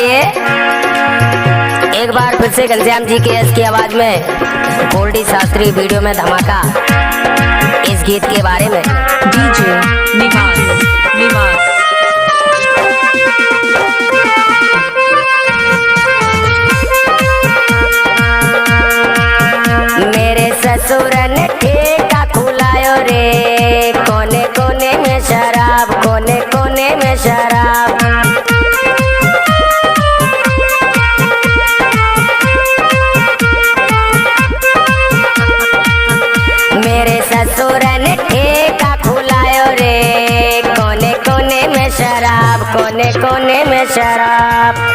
आइए एक बार फिर से घनश्याम जी के एस की आवाज में गोल्डी शास्त्री वीडियो में धमाका इस गीत के बारे में। डीजे निहाल मेरे ससुर ने ठेका खुलायो रे, कोने कोने में शराब, कोने कोने में शराब। मेरे ससुर ने ठेका खुलायो रे, कोने कोने में शराब, कोने कोने में शराब।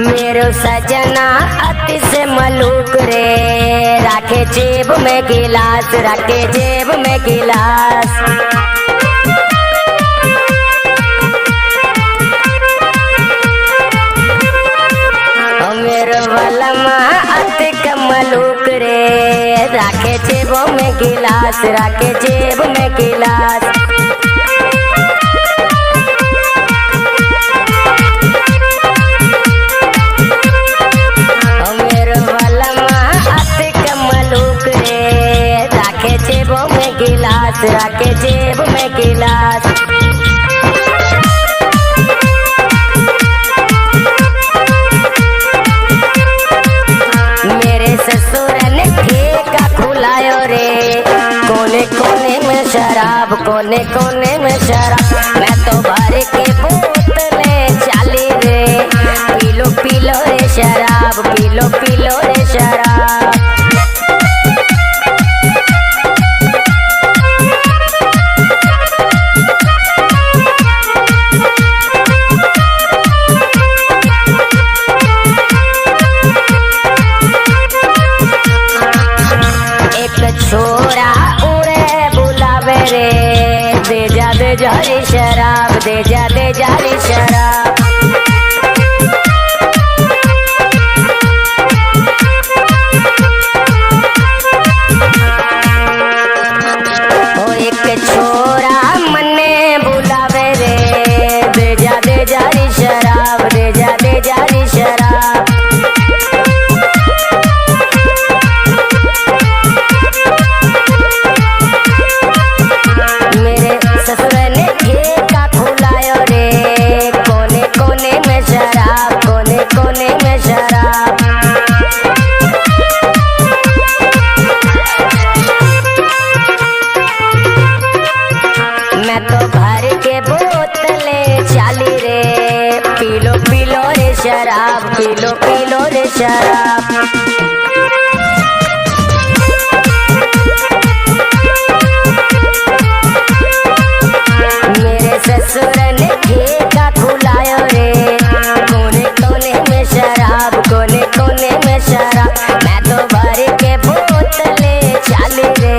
मेरो सजना अति से मलूक रे, राखे जेब में गिलास, राखे जेब में गिलास। मेरो वलमा अति का मलूक रे, राखे जेबों में गिलास, राखे जेब में गिलास। गिलास राखे जेब में गिलास। मेरे ससुर ने ठेका खुलायो रे, कोने कोने में शराब, कोने कोने में शराब। मैं तो भर के बोतले चाली रे, पीलो पीलो रे शराब, पीलो पीलो रे शराब। छोरा उड़े बुलावे रे, दे जा रे शराब, दे जा रे शराब। ओ एक छोरा मन्ने बुलावे रे, दे जा रे शराब, दे जा रे शराब। मैं तो भर के बोतले चाली रे, पीलो पीलो रे शराब, पीलो पीलो रे शराब। मेरे ससुर ने ठेका खुलायो रे, कोने कोने में शराब, कोने कोने में शराब। मैं तो भर के बोतले चाली रे,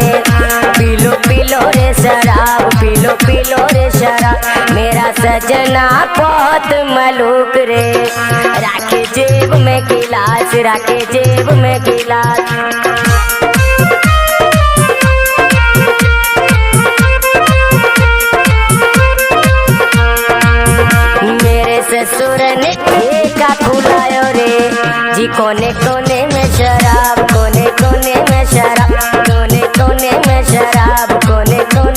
पीलो पीलो रे शराब, पीलो पीलो रे शराब। मेरा सजना बहुत मलूक रे, राखे जेब में गिलास, राखे जेब में गिलास। मेरे ससुर ने ठेका खुलायो रे जी, कोने कोने में शराब।